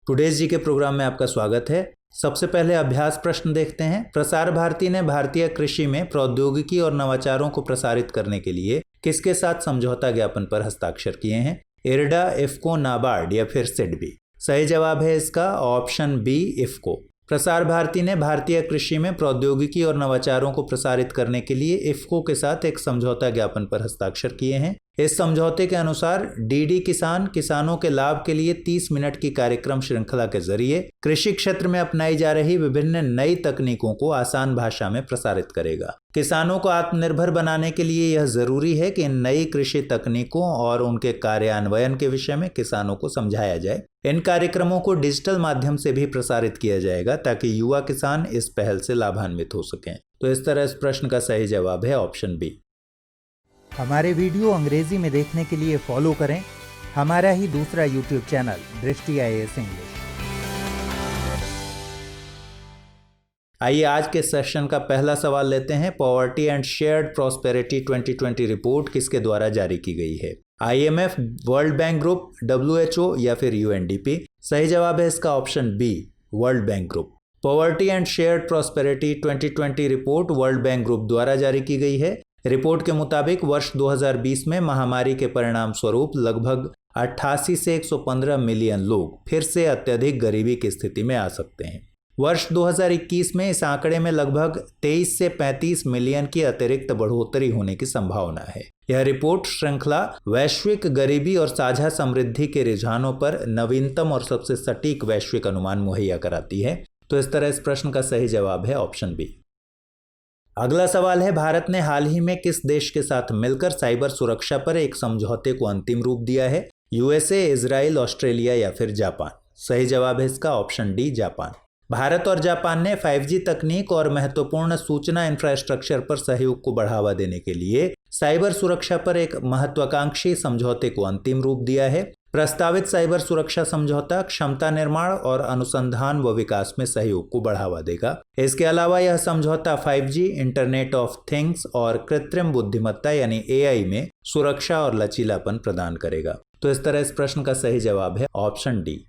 Today's जी के programme में आपका स्वागत है। सबसे पहले अभ्यास प्रश्न देखते हैं। प्रसार भारती ने भारतीय कृषि में प्रौद्योगिकी और नवाचारों को प्रसारित करने के लिए किसके साथ समझौता ज्ञापन पर हस्ताक्षर किए हैं? इरडा, इफ्को, नाबार्ड या फिर सिडबी? सही जवाब है इसका ऑप्शन बी, इफ्को। प्रसार भारती ने भारतीय कृषि में प्रौद्योगिकी और नवाचारों को प्रसारित करने के लिए इफ्को के साथ एक समझौता ज्ञापन पर हस्ताक्षर किए हैं। इस समझौते के अनुसार डीडी किसान किसानों के लाभ के लिए 30 मिनट की कार्यक्रम श्रृंखला के जरिए कृषि क्षेत्र में अपनाई जा रही विभिन्न नई तकनीकों को आसान भाषा में प्रसारित करेगा। किसानों को आत्मनिर्भर बनाने के लिए यह जरूरी है कि इन नई कृषि तकनीकों और उनके कार्यान्वयन के विषय में किसानों को समझाया जाए। इन कार्यक्रमों को डिजिटल माध्यम से भी प्रसारित किया जाएगा ताकि युवा किसान इस पहल से लाभान्वित हो सकें। तो इस तरह इस प्रश्न का सही जवाब है ऑप्शन बी। हमारे वीडियो अंग्रेजी में देखने के लिए फॉलो करें हमारा ही दूसरा YouTube channel Drishti IAS English. आइए आज के सेशन का पहला सवाल लेते हैं। Poverty and shared prosperity 2020 report किसके द्वारा जारी की गई है? IMF, world bank group, WHO या फिर UNDP? सही जवाब है इसका option B, world bank group. Poverty and shared prosperity 2020 report world bank group द्वारा जारी की गई है। रिपोर्ट के मुताबिक वर्ष 2020 में महामारी के परिणाम स्वरूप लगभग 88 से 115 मिलियन लोग फिर से अत्यधिक गरीबी की स्थिति में आ सकते हैं। वर्ष 2021 में इस आंकड़े में लगभग 23 से 35 मिलियन की अतिरिक्त बढ़ोतरी होने की संभावना है। यह रिपोर्ट श्रृंखला वैश्विक गरीबी और साझा समृद्धि के रुझानों पर नवीनतम और सबसे सटीक वैश्विक अनुमान मुहैया कराती है। तो इस तरह इस प्रश्न का सही जवाब है ऑप्शन बी। अगला सवाल है, भारत ने हाल ही में किस देश के साथ मिलकर साइबर सुरक्षा पर एक समझौते को अंतिम रूप दिया है? USA, इजराइल, ऑस्ट्रेलिया या फिर जापान? सही जवाब है इसका ऑप्शन डी, जापान। भारत और जापान ने 5G तकनीक और महत्वपूर्ण सूचना इंफ्रास्ट्रक्चर पर सहयोग को बढ़ावा देने के लिए साइबर सुरक्षा पर एक महत्वाकांक्षी समझौते को अंतिम रूप दिया है। प्रस्तावित साइबर सुरक्षा समझौता क्षमता निर्माण और अनुसंधान व विकास में सहयोग को बढ़ावा देगा। इसके अलावा यह समझौता 5G, इंटरनेट ऑफ थिंग्स और कृत्रिम बुद्धिमत्ता यानी AI में सुरक्षा और लचीलापन प्रदान करेगा। तो इस तरह इस प्रश्न का सही जवाब है ऑप्शन डी।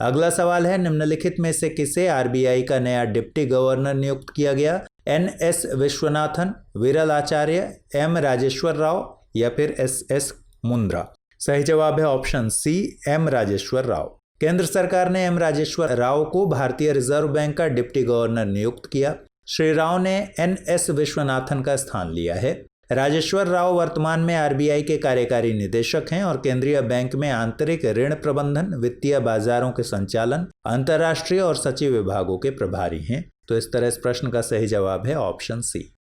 अगला सवाल है, निम्नलिखित में से किसे RBI का नया डिप्टी गवर्नर नियुक्त किया गया? NS विश्वनाथन, विरल आचार्य, M राजेश्वर राव या फिर SS मुंद्रा? सही जवाब है option C, M Rajeshwar Rao. केंद्र सरकार ने M राजेश्वर राव को भारतीय रिजर्व बैंक का डिप्टी गवर्नर नियुक्त किया। श्री राव ने NS विश्वनाथन का स्थान लिया है। राजेश्वर राव वर्तमान में RBI के कार्यकारी निदेशक हैं और केंद्रीय बैंक में आंतरिक ऋण प्रबंधन, वित्तीय बाजारों के संचालन, अंतर्राष्ट्रीय और सचिव विभागों के प्रभारी हैं। तो इस तरह इस प्रश्न का सही जवाब है ऑप्शन सी।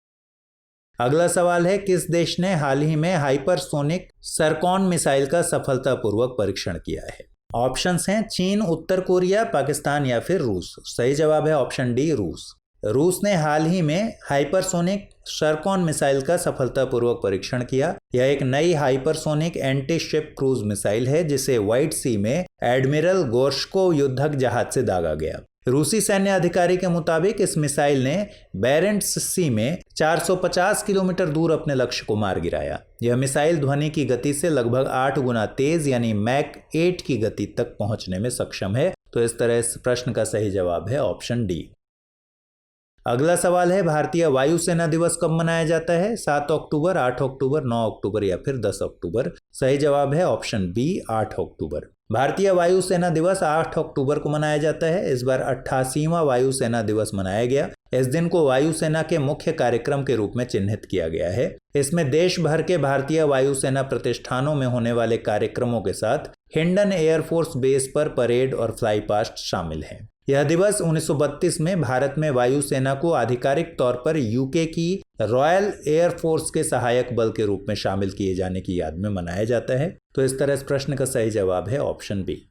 अगला सवाल है, किस देश ने हाल ही में हाइपरसोनिक सरकॉन मिसाइल का सफलतापूर्वक परीक्षण किया है? ऑप्शंस हैं चीन, उत्तर कोरिया, पाकिस्तान या फिर रूस? सही जवाब है ऑप्शन डी, रूस। रूस ने हाल ही में हाइपरसोनिक सरकॉन मिसाइल का सफलतापूर्वक परीक्षण किया। यह एक नई hypersonic anti ship cruise missile है जिसे व्हाइट सी में एडमिरल गोर्शकोव युद्धक जहाज से दागा गया। रूसी सैन्य अधिकारी के मुताबिक इस मिसाइल ने बेरेंट्स सी में 450 किलोमीटर दूर अपने लक्ष्य को मार गिराया। यह मिसाइल ध्वनि की गति से लगभग 8 गुना तेज यानी मैक 8 की गति तक पहुंचने में सक्षम है। तो इस तरह इस प्रश्न का सही जवाब है ऑप्शन डी। अगला सवाल है, भारतीय वायुसेना दिवस कब मनाया जाता है? 7 अक्टूबर, 8 अक्टूबर, 9 अक्टूबर या फिर 10 अक्टूबर? सही जवाब है ऑप्शन बी, 8 अक्टूबर। भारतीय वायुसेना दिवस 8 अक्टूबर को मनाया जाता है। इस बार 88वां वायुसेना दिवस मनाया गया। इस दिन को वायुसेना के मुख्य कार्यक्रम के रूप में चिन्हित किया गया है। इसमें देश भर के भारतीय वायुसेना प्रतिष्ठानों में होने वाले कार्यक्रमों के साथ हिंडन एयरफोर्स बेस पर परेड और फ्लाई पास्ट शामिल हैं। यह दिवस 1932 में भारत में वायुसेना को आधिकारिक तौर पर यूके की रॉयल एयरफोर्स के सहायक बल के रूप में शामिल किए जाने की याद में मनाया जाता है। तो इस तरह इस प्रश्न का सही जवाब है ऑप्शन बी।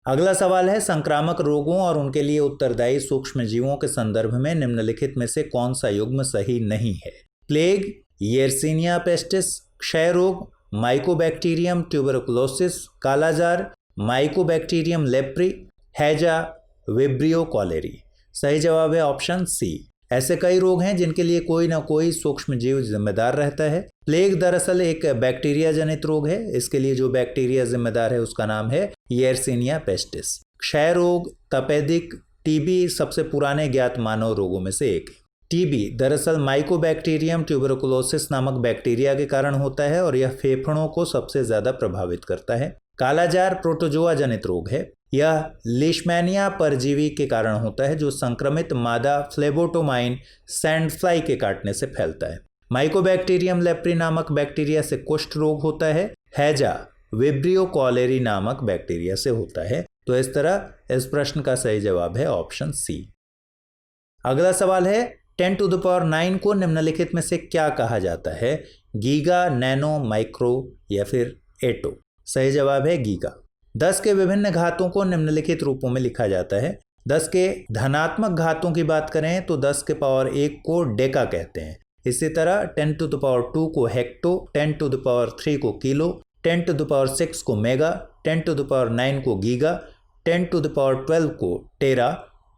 अगला सवाल है, संक्रामक रोगों और उनके लिए उत्तरदायी सूक्ष्म जीवों के संदर्भ में निम्नलिखित में से कौन सा युग्म सही नहीं है? प्लेग, येर्सिनिया पेस्टिस, क्षय रोग, माइकोबैक्टीरियम ट्यूबरकुलोसिस, कालाजार, माइकोबैक्टीरियम लेप्री, हैजा, विब्रियो कॉलेरी? सही जवाब है ऑप्शन सी। ऐसे कई रोग हैं जिनके लिए कोई ना कोई सूक्ष्म जीव जिम्मेदार रहता है, प्लेग दरअसल एक बैक्टीरिया जनित रोग है। इसके लिए जो बैक्टीरिया जिम्मेदार है उसका नाम है येरसिनिया पेस्टिस। क्षय रोग, तपेदिक, टीबी सबसे पुराने ज्ञात मानव रोगों में से एक है। टीबी दरअसल माइकोबैक्टीरियम ट्यूबरकुलोसिस नामक बैक्टीरिया के कारण होता है और यह फेफड़ों को सबसे ज्यादा प्रभावित करता है। कालाजार प्रोटोजोआ जनित रोग है। यह लीशमैनिया परजीवी के कारण होता है जो संक्रमित मादा फ्लेबोटोमाइन सैंडफ्लाई के काटने से फैलता है। माइकोबैक्टीरियम लेप्री नामक बैक्टीरिया से कुष्ठ रोग होता है। हैजा विब्रियो कॉलेरी नामक बैक्टीरिया से होता है। तो इस तरह इस प्रश्न का सही जवाब है ऑप्शन सी। अगला सवाल है 10⁹ को निम्नलिखित में से क्या कहा जाता है? गीगा, नैनो, माइक्रो या फिर एटो? सही जवाब है गीगा। 10 के विभिन्न घातों को निम्नलिखित रूपों में लिखा जाता है। 10 के धनात्मक घातों की बात करें तो 10 के पावर 1 को डेका कहते हैं। इसी तरह 10⁻² को हेक्टो, 10⁻³ को किलो, 10⁻6 को मेगा, 10⁻9 को गीगा, 10⁻12 को टेरा,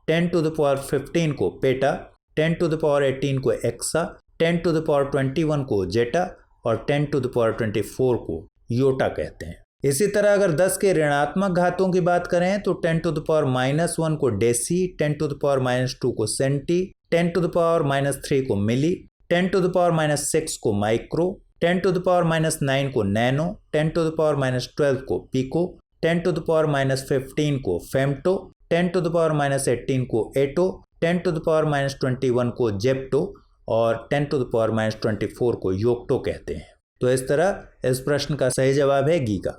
10⁻15 को पेटा, 10⁻18 को एक्सा, 10⁻21 को जेटा और 10⁻24 को योटा कहते हैं। इसी तरह अगर 10 के ऋणात्मक घातों की बात करें तो 10⁻⁻1 को डेसी, 10⁻⁻2 को सेंटी, 10⁻⁻3 को मिली, 10⁻⁻6 को माइक्रो, 10⁻⁻9 को नैनो, 10⁻⁻12 को पिको, 10⁻⁻15 को फेम्टो, 10⁻⁻18 को एटो, 10⁻⁻21 को जेप्टो और 10⁻⁻24 को योक्टो कहते हैं। तो इस तरह इस प्रश्न का सही जवाब है गीगा।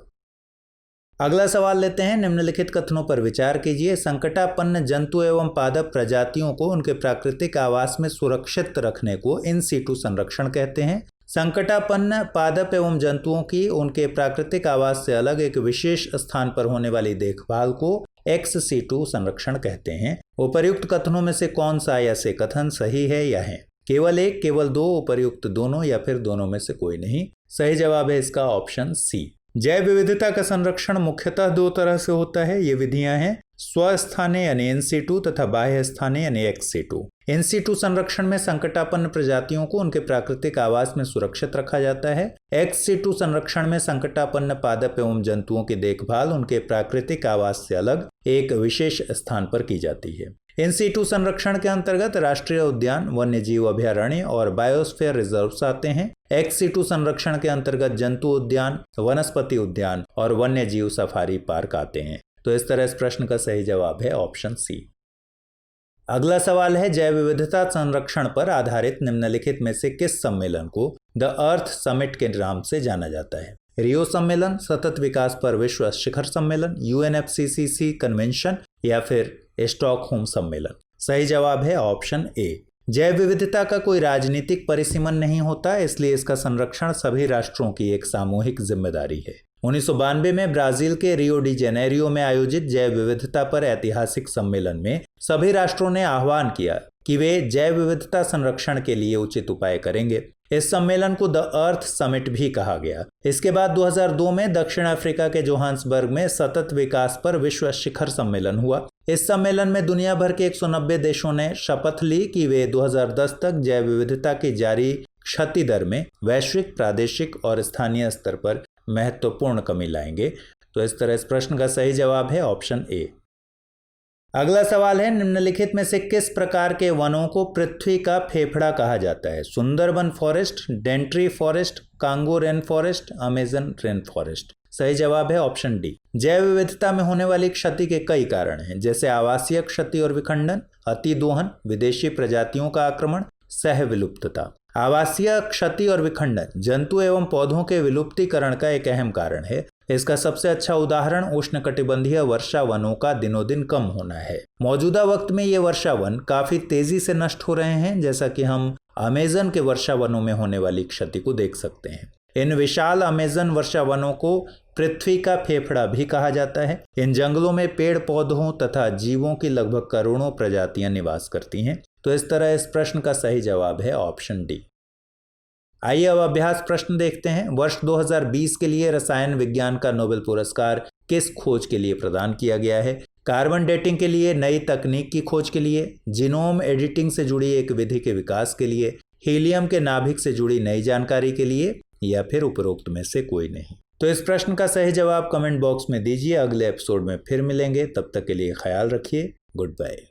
अगला सवाल लेते हैं। निम्नलिखित कथनों पर विचार कीजिए। संकटापन्न जंतु एवं पादप प्रजातियों को उनके प्राकृतिक आवास में सुरक्षित रखने को इन सीटू संरक्षण कहते हैं। संकटापन्न पादप एवं जंतुओं की उनके प्राकृतिक आवास से अलग एक विशेष स्थान पर होने वाली देखभाल को एक्स सीटू संरक्षण कहते हैं। उपर्युक्त कथनों में से कौन सा या से कथन सही है या है? केवल एक, केवल दो, उपर्युक्त दोनों या फिर दोनों में से कोई नहीं? सही जवाब है इसका ऑप्शन सी। जैव विविधता का संरक्षण मुख्यतः दो तरह से होता है। ये विधियां हैं स्वस्थाने यानी इन सीटू तथा बाह्य स्थाने यानी एक्स सीटू। इन सीटू संरक्षण में संकटापन्न प्रजातियों को उनके प्राकृतिक आवास में सुरक्षित रखा जाता है। एक्स सीटू संरक्षण में संकटापन्न पादप एवं जंतुओं की देखभाल उनके प्राकृतिक आवास से अलग एक विशेष स्थान पर की जाती है। इन सीटू संरक्षण के अंतर्गत राष्ट्रीय उद्यान, वन्यजीव अभयारण्य और बायोस्फीयर रिजर्व्स आते हैं। एक्स सीटू संरक्षण के अंतर्गत जंतु उद्यान, वनस्पति उद्यान और वन्यजीव सफारी पार्क आते हैं। तो इस तरह इस प्रश्न का सही जवाब है ऑप्शन सी। अगला सवाल है जैव विविधता संरक्षण पर आधारित निम्नलिखित में से किस सम्मेलन को द अर्थ समिट के नाम से जाना जाता है? रियो सम्मेलन, सतत विकास पर विश्व शिखर सम्मेलन, UNFCCC कन्वेंशन या फिर स्टॉकहोम सम्मेलन? सही जवाब है ऑप्शन ए। जैव विविधता का कोई राजनीतिक परिसीमन नहीं होता, इसलिए इसका संरक्षण सभी राष्ट्रों की एक सामूहिक जिम्मेदारी है। 1992 में ब्राजील के रियो डी जेनेरियो में आयोजित जैव विविधता पर ऐतिहासिक सम्मेलन में सभी राष्ट्रों ने आह्वान किया कि वे जैव विविधता संरक्षण के लिए उचित उपाय करेंगे। इस सम्मेलन को द अर्थ समिट भी कहा गया। इसके बाद 2002 में दक्षिण अफ्रीका के जोहान्सबर्ग में सतत विकास पर विश्व शिखर सम्मेलन हुआ। इस सम्मेलन में दुनिया भर के 190 देशों ने शपथ ली कि वे 2010 तक जैव विविधता की जारी क्षति दर में वैश्विक, प्रादेशिक और स्थानीय स्तर पर महत्वपूर्ण कमी लाएंगे। तो इस तरह इस प्रश्न का सही जवाब है ऑप्शन ए। अगला सवाल है निम्नलिखित में से किस प्रकार के वनों को पृथ्वी का फेफड़ा कहा जाता है? Sundarban forest, Dentry forest, Congo rain forest, Amazon rain forest? सही जवाब है ऑप्शन डी। जैव विविधता में होने वाली क्षति के कई कारण हैं, जैसे आवासीय क्षति और विखंडन, अतिदोहन, विदेशी प्रजातियों का आक्रमण, सह विलुप्तता। आवासीय क्षति और विखंडन जंतु एवं पौधों के विलुप्तीकरण का एक अहम कारण है। इसका सबसे अच्छा उदाहरण उष्णकटिबंधीय वर्षा वनों का दिनों दिन कम होना है। मौजूदा वक्त में ये वर्षा वन काफी तेजी से नष्ट हो रहे हैं, जैसा कि हम अमेजन के वर्षा वनों में होने वाली क्षति को देख सकते हैं। इन विशाल अमेजन वर्षा वनों को पृथ्वी का फेफड़ा भी कहा जाता है। इन जंगलों में पेड़ पौधों तथा जीवों की लगभग करोड़ों प्रजातियां निवास करती हैं। तो इस तरह इस प्रश्न का सही जवाब है ऑप्शन डी। आइए अब अभ्यास प्रश्न देखते हैं। वर्ष 2020 के लिए रसायन विज्ञान का नोबेल पुरस्कार किस खोज के लिए प्रदान किया गया है? कार्बन डेटिंग के लिए, नई तकनीक की खोज के लिए, जीनोम एडिटिंग से जुड़ी एक विधि के विकास के लिए, हीलियम के नाभिक से जुड़ी नई जानकारी के लिए या फिर उपरोक्त में से कोई नहीं। तो इस प्रश्न का सही जवाब कमेंट बॉक्स में दीजिए। अगले एपिसोड में फिर मिलेंगे, तब तक के लिए ख्याल रखिए। Good bye.